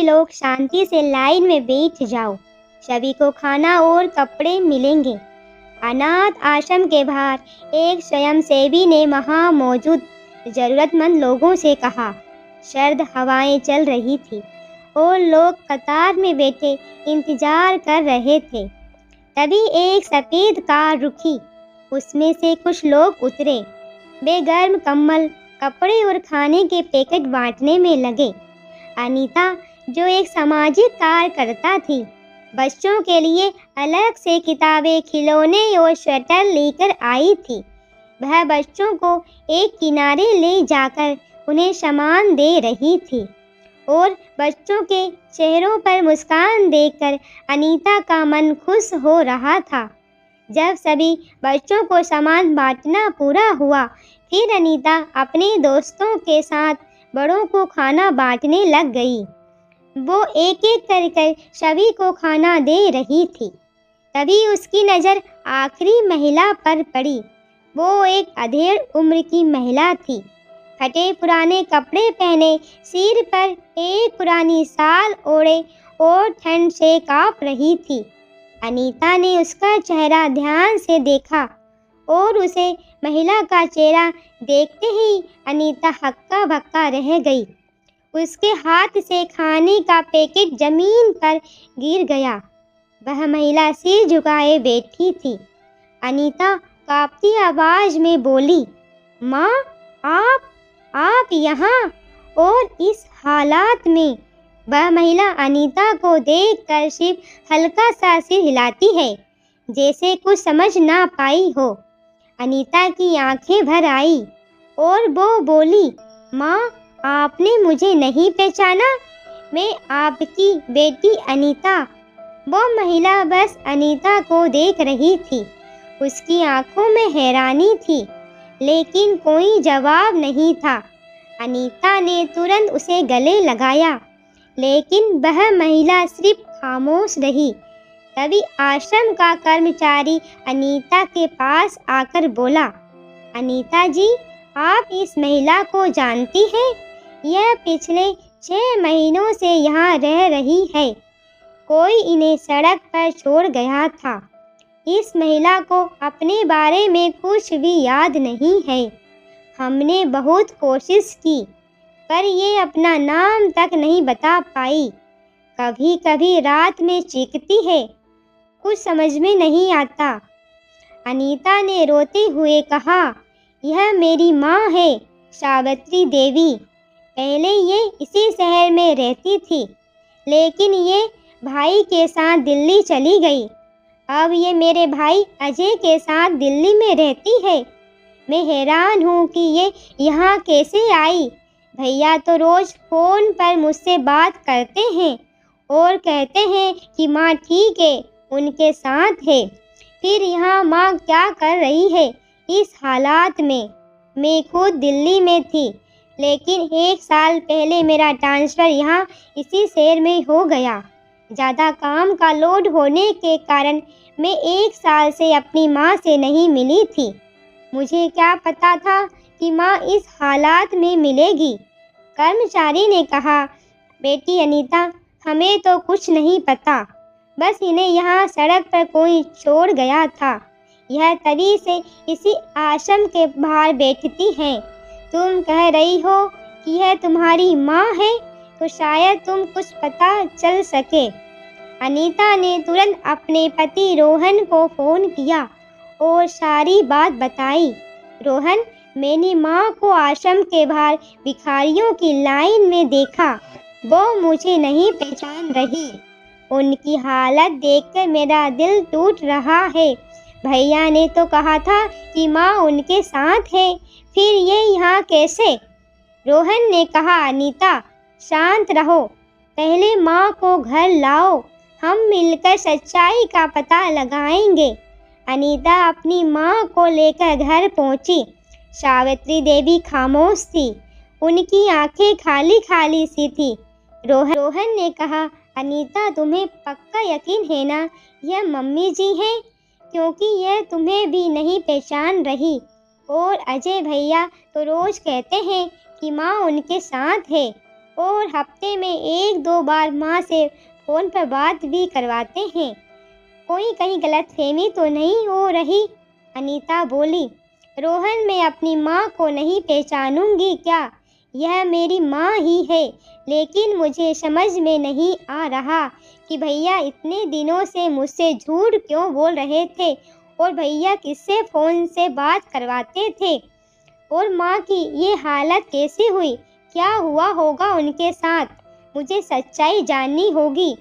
लोग शांति से लाइन में बैठ जाओ, सभी को खाना और कपड़े मिलेंगे। अनाथ आश्रम के बाहर एक स्वयंसेवी ने वहाँ मौजूद जरूरतमंद लोगों से कहा। सर्द हवाएं चल रही थी और लोग कतार में बैठे इंतजार कर रहे थे। तभी एक सफ़ेद कार रुकी। उसमें से कुछ लोग उतरे। वे गर्म कंबल, कपड़े और खाने के पैकेट बांटने में लगे। अनीता, जो एक सामाजिक कार्यकर्ता थी, बच्चों के लिए अलग से किताबें, खिलौने और स्वेटर लेकर आई थी। वह बच्चों को एक किनारे ले जाकर उन्हें सामान दे रही थी और बच्चों के चेहरों पर मुस्कान देखकर अनीता का मन खुश हो रहा था। जब सभी बच्चों को सामान बांटना पूरा हुआ, फिर अनीता अपने दोस्तों के साथ बड़ों को खाना बांटने लग गई। वो एक एक कर सभी को खाना दे रही थी। तभी उसकी नज़र आखिरी महिला पर पड़ी। वो एक अधेड़ उम्र की महिला थी। फटे पुराने कपड़े पहने, सिर पर एक पुरानी शाल ओढ़े और ठंड से कांप रही थी। अनीता ने उसका चेहरा ध्यान से देखा और उसे महिला का चेहरा देखते ही अनीता हक्का बक्का रह गई। उसके हाथ से खाने का पैकेट जमीन पर गिर गया। वह महिला सिर झुकाए बैठी थी। अनीता कांपती आवाज में बोली, माँ, आप यहाँ और इस हालात में? वह महिला अनीता को देखकर सिर्फ हल्का सा सिर हिलाती है, जैसे कुछ समझ ना पाई हो। अनीता की आंखें भर आई और वो बोली, माँ, आपने मुझे नहीं पहचाना? मैं आपकी बेटी अनीता। वो महिला बस अनीता को देख रही थी। उसकी आंखों में हैरानी थी, लेकिन कोई जवाब नहीं था। अनीता ने तुरंत उसे गले लगाया, लेकिन वह महिला सिर्फ खामोश रही। तभी आश्रम का कर्मचारी अनीता के पास आकर बोला, अनीता जी, आप इस महिला को जानती हैं? यह पिछले 6 महीनों से यहाँ रह रही है। कोई इन्हें सड़क पर छोड़ गया था। इस महिला को अपने बारे में कुछ भी याद नहीं है। हमने बहुत कोशिश की, पर ये अपना नाम तक नहीं बता पाई। कभी कभी रात में चीखती है, कुछ समझ में नहीं आता। अनीता ने रोते हुए कहा, यह मेरी माँ है, सावित्री देवी। पहले ये इसी शहर में रहती थी, लेकिन ये भाई के साथ दिल्ली चली गई। अब ये मेरे भाई अजय के साथ दिल्ली में रहती है। मैं हैरान हूँ कि ये यहाँ कैसे आई। भैया तो रोज़ फ़ोन पर मुझसे बात करते हैं और कहते हैं कि माँ ठीक है, उनके साथ है। फिर यहाँ माँ क्या कर रही है इस हालात में? मैं खुद दिल्ली में थी, लेकिन 1 साल पहले मेरा ट्रांसफ़र यहाँ इसी शहर में हो गया। ज़्यादा काम का लोड होने के कारण मैं 1 साल से अपनी माँ से नहीं मिली थी। मुझे क्या पता था कि माँ इस हालात में मिलेगी। कर्मचारी ने कहा, बेटी अनीता, हमें तो कुछ नहीं पता, बस इन्हें यहाँ सड़क पर कोई छोड़ गया था। यह तभी से इसी आश्रम के बाहर बैठती हैं। तुम कह रही हो कि यह तुम्हारी माँ है, तो शायद तुम कुछ पता चल सके। अनीता ने तुरंत अपने पति रोहन को फ़ोन किया और सारी बात बताई। रोहन, मैंने माँ को आश्रम के बाहर भिखारियों की लाइन में देखा। वो मुझे नहीं पहचान रही। उनकी हालत देखकर मेरा दिल टूट रहा है। भैया ने तो कहा था कि माँ उनके साथ है, फिर ये यहाँ कैसे? रोहन ने कहा, अनीता, शांत रहो, पहले माँ को घर लाओ, हम मिलकर सच्चाई का पता लगाएंगे। अनीता अपनी माँ को लेकर घर पहुँची। सावित्री देवी खामोश थी, उनकी आंखें खाली खाली सी थी। रोहन ने कहा, अनीता, तुम्हें पक्का यकीन है ना यह मम्मी जी हैं? क्योंकि यह तुम्हें भी नहीं पहचान रही। और अजय भैया तो रोज़ कहते हैं कि माँ उनके साथ है। और हफ्ते में 1-2 बार माँ से फ़ोन पर बात भी करवाते हैं। कोई कहीं गलतफ़हमी तो नहीं हो रही? अनीता बोली। रोहन, मैं अपनी माँ को नहीं पहचानूंगी क्या? यह मेरी माँ ही है, लेकिन मुझे समझ में नहीं आ रहा कि भैया इतने दिनों से मुझसे झूठ क्यों बोल रहे थे और भैया किससे फ़ोन से बात करवाते थे और माँ की ये हालत कैसे हुई? क्या हुआ होगा उनके साथ? मुझे सच्चाई जाननी होगी।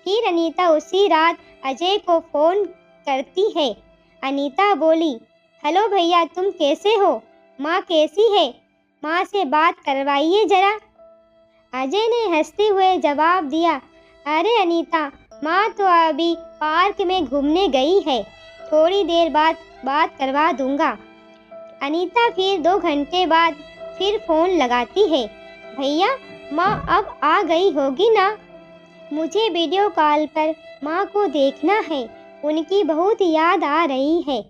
फिर अनीता उसी रात अजय को फ़ोन करती है। अनीता बोली, हेलो भैया, तुम कैसे हो? माँ कैसी है? माँ से बात करवाइए ज़रा। अजय ने हंसते हुए जवाब दिया, अरे अनीता, माँ तो अभी पार्क में घूमने गई है, थोड़ी देर बाद बात करवा दूंगा। अनीता फिर 2 घंटे बाद फिर फ़ोन लगाती है। भैया, माँ अब आ गई होगी ना? मुझे वीडियो कॉल पर माँ को देखना है, उनकी बहुत याद आ रही है।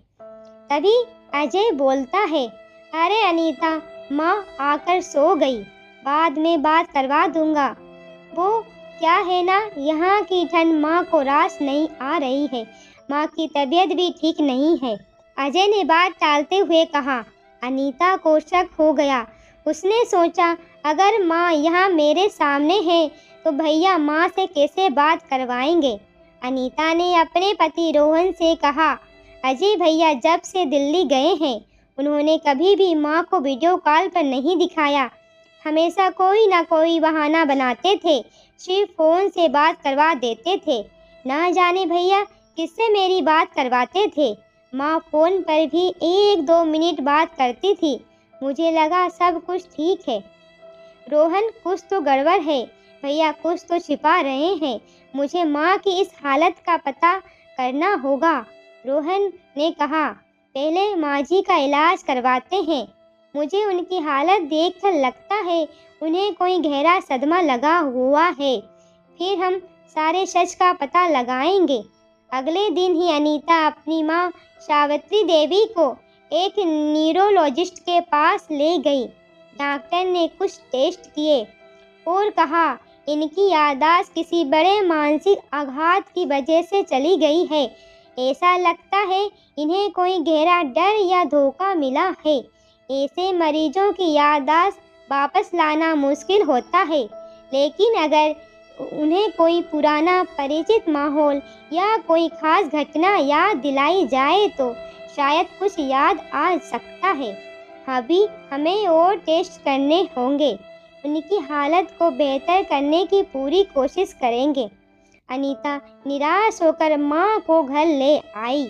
तभी अजय बोलता है, अरे अनीता, माँ आकर सो गई, बाद में बात करवा दूंगा। वो क्या है ना, यहाँ की ठंड माँ को रास नहीं आ रही है, माँ की तबीयत भी ठीक नहीं है। अजय ने बात टालते हुए कहा। अनीता को शक हो गया। उसने सोचा, अगर माँ यहाँ मेरे सामने है तो भैया माँ से कैसे बात करवाएंगे। अनीता ने अपने पति रोहन से कहा, अजय भैया जब से दिल्ली गए हैं उन्होंने कभी भी माँ को वीडियो कॉल पर नहीं दिखाया, हमेशा कोई ना कोई बहाना बनाते थे, सिर्फ फ़ोन से बात करवा देते थे। ना जाने भैया किससे मेरी बात करवाते थे। माँ फ़ोन पर भी 1-2 मिनट बात करती थी। मुझे लगा सब कुछ ठीक है। रोहन, कुछ तो गड़बड़ है, भैया कुछ तो छिपा रहे हैं। मुझे माँ की इस हालत का पता करना होगा। रोहन ने कहा, पहले माँ जी का इलाज करवाते हैं। मुझे उनकी हालत देखकर लगता है उन्हें कोई गहरा सदमा लगा हुआ है। फिर हम सारे सच का पता लगाएंगे। अगले दिन ही अनीता अपनी माँ सावित्री देवी को एक न्यूरोलॉजिस्ट के पास ले गई। डॉक्टर ने कुछ टेस्ट किए और कहा, इनकी याददाश्त किसी बड़े मानसिक आघात की वजह से चली गई है। ऐसा लगता है इन्हें कोई गहरा डर या धोखा मिला है। ऐसे मरीजों की याददाश्त वापस लाना मुश्किल होता है, लेकिन अगर उन्हें कोई पुराना परिचित माहौल या कोई खास घटना याद दिलाई जाए तो शायद कुछ याद आ सकता है। अभी हमें और टेस्ट करने होंगे। उनकी हालत को बेहतर करने की पूरी कोशिश करेंगे। अनीता निराश होकर माँ को घर ले आई।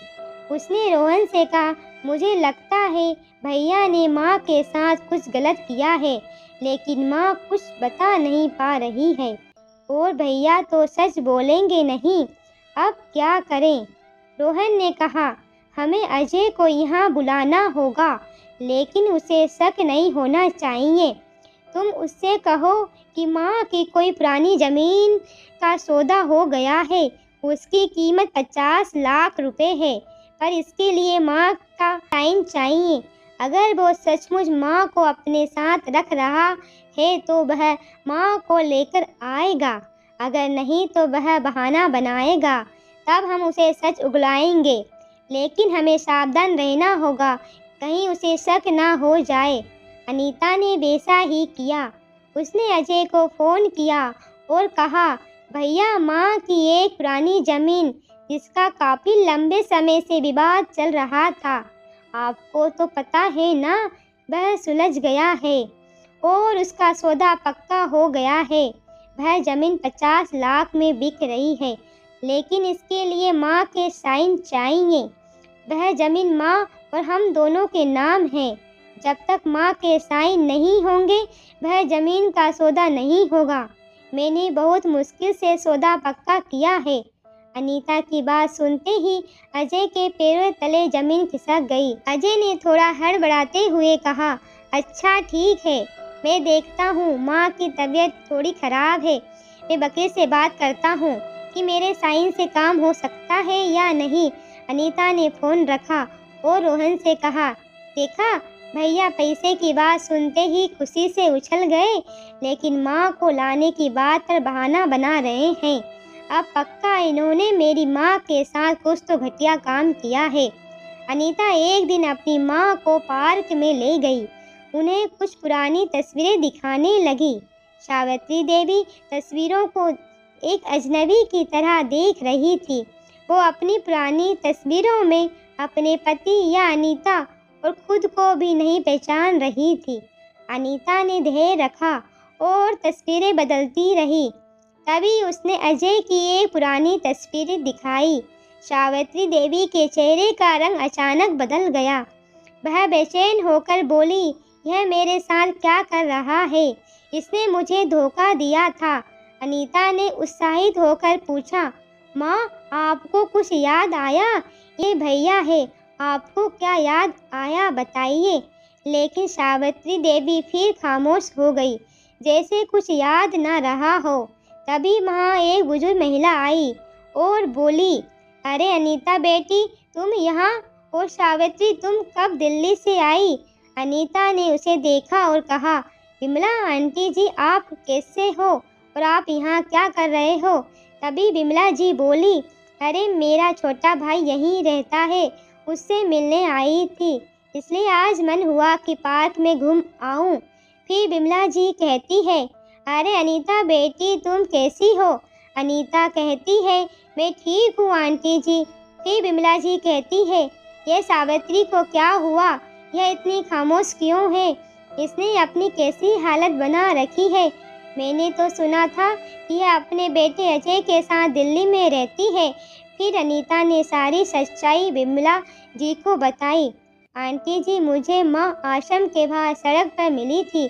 उसने रोहन से कहा, मुझे लगता है भैया ने माँ के साथ कुछ गलत किया है, लेकिन माँ कुछ बता नहीं पा रही है और भैया तो सच बोलेंगे नहीं। अब क्या करें? रोहन ने कहा, हमें अजय को यहाँ बुलाना होगा, लेकिन उसे शक नहीं होना चाहिए। तुम उससे कहो कि माँ की कोई पुरानी ज़मीन का सौदा हो गया है। उसकी कीमत 50 लाख रुपए है, पर इसके लिए माँ का साइन चाहिए। अगर वो सचमुच माँ को अपने साथ रख रहा है तो वह माँ को लेकर आएगा, अगर नहीं तो वह बहाना बनाएगा। तब हम उसे सच उगलाएंगे, लेकिन हमें सावधान रहना होगा, कहीं उसे शक ना हो जाए। अनीता ने वैसा ही किया। उसने अजय को फ़ोन किया और कहा, भैया माँ की एक पुरानी ज़मीन जिसका काफ़ी लंबे समय से विवाद चल रहा था, आपको तो पता है ना, वह सुलझ गया है और उसका सौदा पक्का हो गया है। वह ज़मीन 50 लाख में बिक रही है, लेकिन इसके लिए माँ के साइन चाहिए। वह ज़मीन माँ और हम दोनों के नाम है। जब तक माँ के साइन नहीं होंगे वह ज़मीन का सौदा नहीं होगा। मैंने बहुत मुश्किल से सौदा पक्का किया है। अनीता की बात सुनते ही अजय के पैरों तले ज़मीन खिसक गई। अजय ने थोड़ा हड़बड़ाते हुए कहा, अच्छा ठीक है, मैं देखता हूँ। माँ की तबीयत थोड़ी ख़राब है, मैं वकील से बात करता हूँ कि मेरे साइन से काम हो सकता है या नहीं। अनीता ने फ़ोन रखा और रोहन से कहा, देखा, भैया पैसे की बात सुनते ही खुशी से उछल गए, लेकिन माँ को लाने की बात पर बहाना बना रहे हैं। अब पक्का इन्होंने मेरी माँ के साथ कुछ तो घटिया काम किया है। अनीता एक दिन अपनी माँ को पार्क में ले गई। उन्हें कुछ पुरानी तस्वीरें दिखाने लगी। सावित्री देवी तस्वीरों को एक अजनबी की तरह देख रही थी। वो अपनी पुरानी तस्वीरों में अपने पति या अनीता और खुद को भी नहीं पहचान रही थी। अनीता ने धैर्य रखा और तस्वीरें बदलती रही। तभी उसने अजय की एक पुरानी तस्वीर दिखाई। सावित्री देवी के चेहरे का रंग अचानक बदल गया। वह बेचैन होकर बोली, यह मेरे साथ क्या कर रहा है? इसने मुझे धोखा दिया था। अनीता ने उत्साहित होकर पूछा, माँ आपको कुछ याद आया? ये भैया है, आपको क्या याद आया बताइए। लेकिन सावित्री देवी फिर खामोश हो गई, जैसे कुछ याद न रहा हो। तभी वहाँ एक बुजुर्ग महिला आई और बोली, अरे अनीता बेटी, तुम यहाँ? और सावित्री तुम कब दिल्ली से आई? अनीता ने उसे देखा और कहा, विमला आंटी जी आप कैसे हो और आप यहाँ क्या कर रहे हो? तभी विमला जी बोली, अरे मेरा छोटा भाई यहीं रहता है, उससे मिलने आई थी, इसलिए आज मन हुआ कि पार्क में घूम आऊँ। फिर विमला जी कहती है, अरे अनीता बेटी तुम कैसी हो? अनीता कहती है, मैं ठीक हूँ आंटी जी। फिर विमला जी कहती है, यह सावित्री को क्या हुआ? यह इतनी खामोश क्यों है? इसने अपनी कैसी हालत बना रखी है? मैंने तो सुना था कि यह अपने बेटे अजय के साथ दिल्ली में रहती है। फिर अनीता ने सारी सच्चाई विमला जी को बताई। आंटी जी मुझे माँ आश्रम के बाहर सड़क पर मिली थी,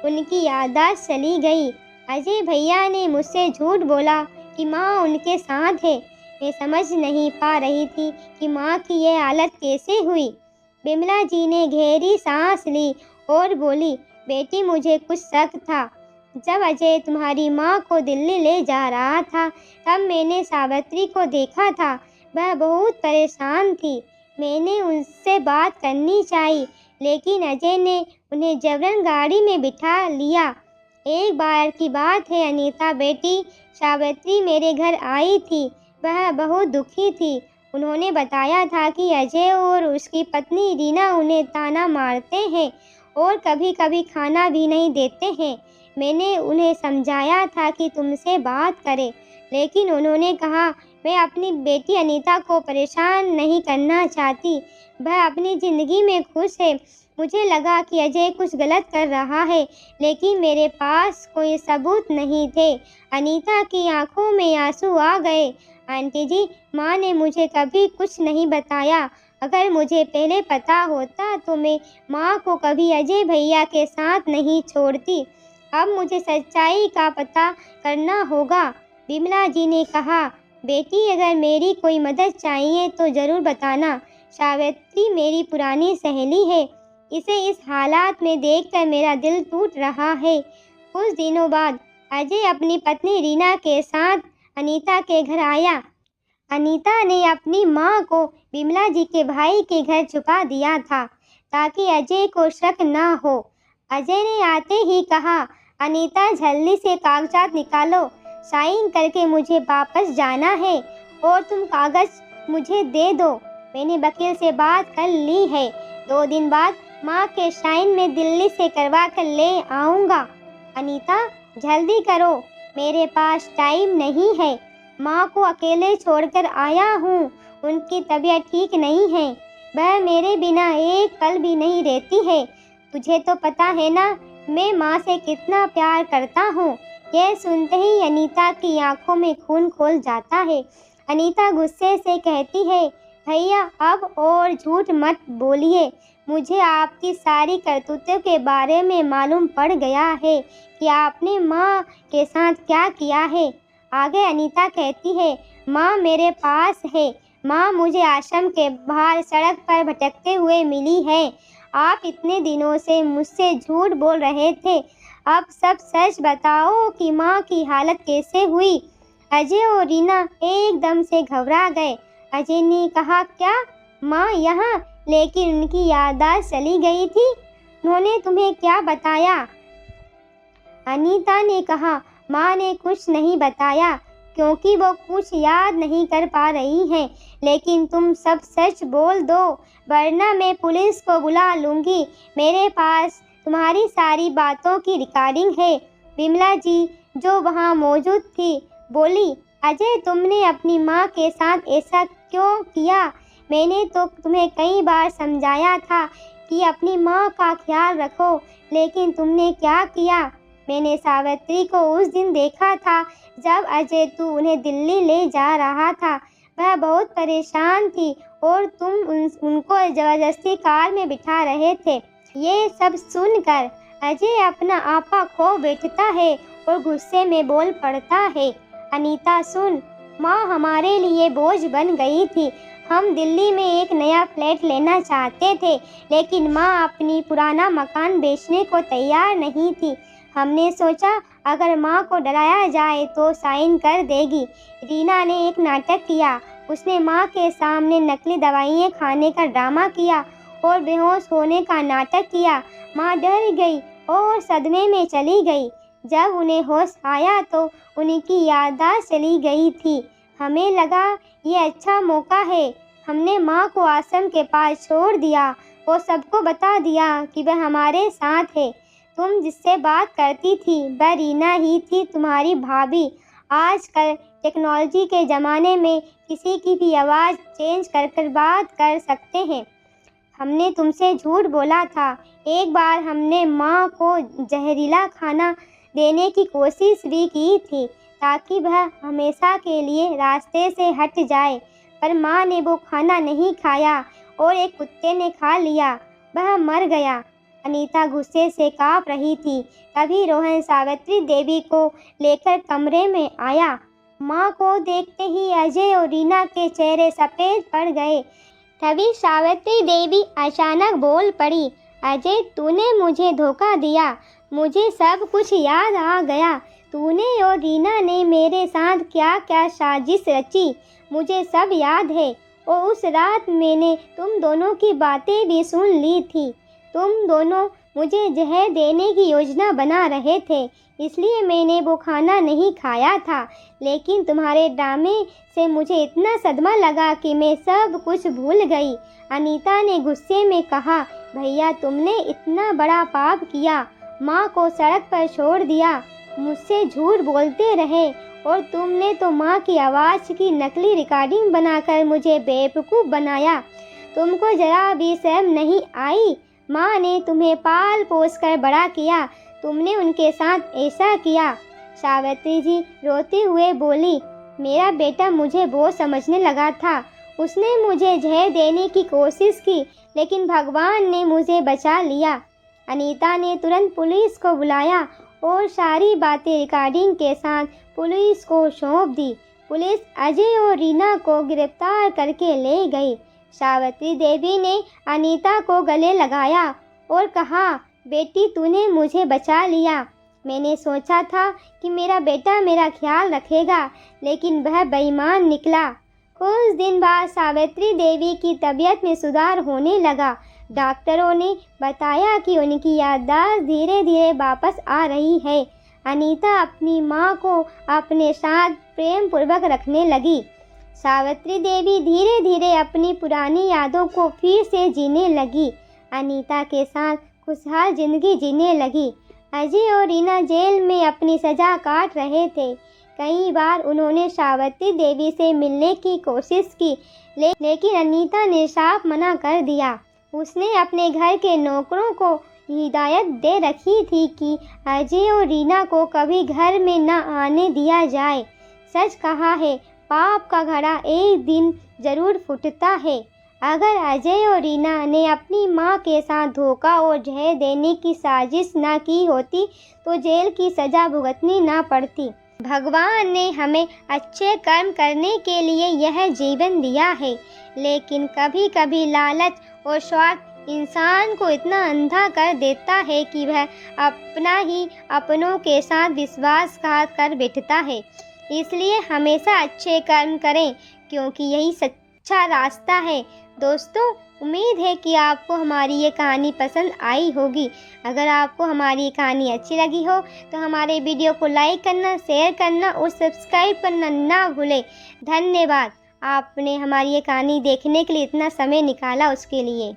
उनकी याददाश्त चली गई। अजय भैया ने मुझसे झूठ बोला कि माँ उनके साथ है। मैं समझ नहीं पा रही थी कि माँ की यह हालत कैसे हुई। विमला जी ने गहरी सांस ली और बोली, बेटी मुझे कुछ शक था। जब अजय तुम्हारी माँ को दिल्ली ले जा रहा था तब मैंने सावित्री को देखा था, वह बहुत परेशान थी। मैंने उनसे बात करनी चाहिए, लेकिन अजय ने उन्हें जबरन गाड़ी में बिठा लिया। एक बार की बात है अनीता बेटी, सावित्री मेरे घर आई थी, वह बहुत दुखी थी। उन्होंने बताया था कि अजय और उसकी पत्नी रीना उन्हें ताना मारते हैं और कभी कभी खाना भी नहीं देते हैं। मैंने उन्हें समझाया था कि तुमसे बात करें, लेकिन उन्होंने कहा मैं अपनी बेटी अनीता को परेशान नहीं करना चाहती, वह अपनी ज़िंदगी में खुश है। मुझे लगा कि अजय कुछ गलत कर रहा है, लेकिन मेरे पास कोई सबूत नहीं थे। अनीता की आंखों में आंसू आ गए। आंटी जी, माँ ने मुझे कभी कुछ नहीं बताया। अगर मुझे पहले पता होता तो मैं माँ को कभी अजय भैया के साथ नहीं छोड़ती। अब मुझे सच्चाई का पता करना होगा। विमला जी ने कहा, बेटी अगर मेरी कोई मदद चाहिए तो ज़रूर बताना। सावित्री मेरी पुरानी सहेली है, इसे इस हालात में देखकर मेरा दिल टूट रहा है। कुछ दिनों बाद अजय अपनी पत्नी रीना के साथ अनीता के घर आया। अनीता ने अपनी माँ को विमला जी के भाई के घर छुपा दिया था ताकि अजय को शक न हो। अजय ने आते ही कहा, अनीता जल्दी से कागजात निकालो, साइन करके मुझे वापस जाना है और तुम कागज मुझे दे दो। मैंने वकील से बात कर ली है, 2 दिन बाद माँ के साइन में दिल्ली से करवा कर ले आऊँगा। अनीता जल्दी करो, मेरे पास टाइम नहीं है। माँ को अकेले छोड़कर आया हूँ, उनकी तबीयत ठीक नहीं है, वह मेरे बिना एक पल भी नहीं रहती है। तुझे तो पता है ना मैं माँ से कितना प्यार करता हूँ। यह सुनते ही अनीता की आंखों में खून खोल जाता है। अनीता गुस्से से कहती है, भैया अब और झूठ मत बोलिए, मुझे आपकी सारी करतूतों के बारे में मालूम पड़ गया है कि आपने माँ के साथ क्या किया है। आगे अनीता कहती है, माँ मेरे पास है। माँ मुझे आश्रम के बाहर सड़क पर भटकते हुए मिली है। आप इतने दिनों से मुझसे झूठ बोल रहे थे, अब सब सच बताओ कि माँ की हालत कैसे हुई। अजय और रीना एकदम से घबरा गए। अजय ने कहा, क्या माँ यहाँ? लेकिन उनकी याददाश्त चली गई थी। उन्होंने तुम्हें क्या बताया? अनीता ने कहा, माँ ने कुछ नहीं बताया क्योंकि वो कुछ याद नहीं कर पा रही हैं। लेकिन तुम सब सच बोल दो वरना मैं पुलिस को बुला लूँगी। मेरे पास तुम्हारी सारी बातों की रिकॉर्डिंग है। विमला जी जो वहाँ मौजूद थी बोली, अजय तुमने अपनी माँ के साथ ऐसा क्यों किया? मैंने तो तुम्हें कई बार समझाया था कि अपनी माँ का ख्याल रखो, लेकिन तुमने क्या किया? मैंने सावित्री को उस दिन देखा था जब अजय तू उन्हें दिल्ली ले जा रहा था। वह बहुत परेशान थी और तुम उनको ज़बरदस्ती कार में बिठा रहे थे। ये सब सुनकर अजय अपना आपा खो बैठता है और गुस्से में बोल पड़ता है, अनीता सुन, माँ हमारे लिए बोझ बन गई थी। हम दिल्ली में एक नया फ्लैट लेना चाहते थे, लेकिन माँ अपनी पुराना मकान बेचने को तैयार नहीं थी। हमने सोचा अगर माँ को डराया जाए तो साइन कर देगी। रीना ने एक नाटक किया। उसने माँ के सामने नकली दवाइयाँ खाने का ड्रामा किया और बेहोश होने का नाटक किया। माँ डर गई और सदमे में चली गई। जब उन्हें होश आया तो उनकी याददाश्त चली गई थी। हमें लगा ये अच्छा मौका है। हमने माँ को आश्रम के पास छोड़ दिया और सबको बता दिया कि वह हमारे साथ है। तुम जिससे बात करती थी वह रीना ही थी, तुम्हारी भाभी। आजकल टेक्नोलॉजी के ज़माने में किसी की भी आवाज़ चेंज कर कर बात कर सकते हैं। हमने तुमसे झूठ बोला था। एक बार हमने माँ को जहरीला खाना देने की कोशिश भी की थी ताकि वह हमेशा के लिए रास्ते से हट जाए, पर माँ ने वो खाना नहीं खाया और एक कुत्ते ने खा लिया। वह मर गया। अनीता गुस्से से काँप रही थी। तभी रोहन सावित्री देवी को लेकर कमरे में आया। माँ को देखते ही अजय और रीना के चेहरे सफ़ेद पड़ गए। तभी सावित्री देवी अचानक बोल पड़ी, अजय तूने मुझे धोखा दिया। मुझे सब कुछ याद आ गया। तूने और रीना ने मेरे साथ क्या क्या साजिश रची, मुझे सब याद है। और उस रात मैंने तुम दोनों की बातें भी सुन ली थी। तुम दोनों मुझे जहर देने की योजना बना रहे थे, इसलिए मैंने वो खाना नहीं खाया था। लेकिन तुम्हारे ड्रामे से मुझे इतना सदमा लगा कि मैं सब कुछ भूल गई। अनीता ने गुस्से में कहा, भैया तुमने इतना बड़ा पाप किया, माँ को सड़क पर छोड़ दिया, मुझसे झूठ बोलते रहे और तुमने तो माँ की आवाज़ की नकली रिकॉर्डिंग बनाकर मुझे बेवकूफ़ बनाया। तुमको जरा भी शर्म नहीं आई? माँ ने तुम्हें पाल पोस कर बड़ा किया, तुमने उनके साथ ऐसा किया। सावित्री जी रोते हुए बोली, मेरा बेटा मुझे वो समझने लगा था। उसने मुझे जहर देने की कोशिश की, लेकिन भगवान ने मुझे बचा लिया। अनीता ने तुरंत पुलिस को बुलाया और सारी बातें रिकॉर्डिंग के साथ पुलिस को सौंप दी। पुलिस अजय और रीना को गिरफ्तार करके ले गई। सावित्री देवी ने अनीता को गले लगाया और कहा, बेटी तूने मुझे बचा लिया। मैंने सोचा था कि मेरा बेटा मेरा ख्याल रखेगा, लेकिन वह बेईमान निकला। कुछ दिन बाद सावित्री देवी की तबीयत में सुधार होने लगा। डॉक्टरों ने बताया कि उनकी याददाश्त धीरे धीरे वापस आ रही है। अनीता अपनी माँ को अपने साथ प्रेम पूर्वक रखने लगी। सावित्री देवी धीरे धीरे अपनी पुरानी यादों को फिर से जीने लगी। अनीता के साथ खुशहाल जिंदगी जीने लगी। अजय और रीना जेल में अपनी सज़ा काट रहे थे। कई बार उन्होंने सावित्री देवी से मिलने की कोशिश की, लेकिन अनीता ने साफ मना कर दिया। उसने अपने घर के नौकरों को हिदायत दे रखी थी कि अजय और रीना को कभी घर में न आने दिया जाए। सच कहा है, पाप का घड़ा एक दिन जरूर फूटता है। अगर अजय और रीना ने अपनी माँ के साथ धोखा और जहर देने की साजिश न की होती तो जेल की सज़ा भुगतनी ना पड़ती। भगवान ने हमें अच्छे कर्म करने के लिए यह जीवन दिया है, लेकिन कभी कभी लालच और स्वार्थ इंसान को इतना अंधा कर देता है कि वह अपना ही अपनों के साथ विश्वासघात कर बैठता है। इसलिए हमेशा अच्छे कर्म करें, क्योंकि यही सच्चा रास्ता है। दोस्तों, उम्मीद है कि आपको हमारी ये कहानी पसंद आई होगी। अगर आपको हमारी ये कहानी अच्छी लगी हो तो हमारे वीडियो को लाइक करना, शेयर करना और सब्सक्राइब करना ना भूलें। धन्यवाद, आपने हमारी ये कहानी देखने के लिए इतना समय निकाला उसके लिए।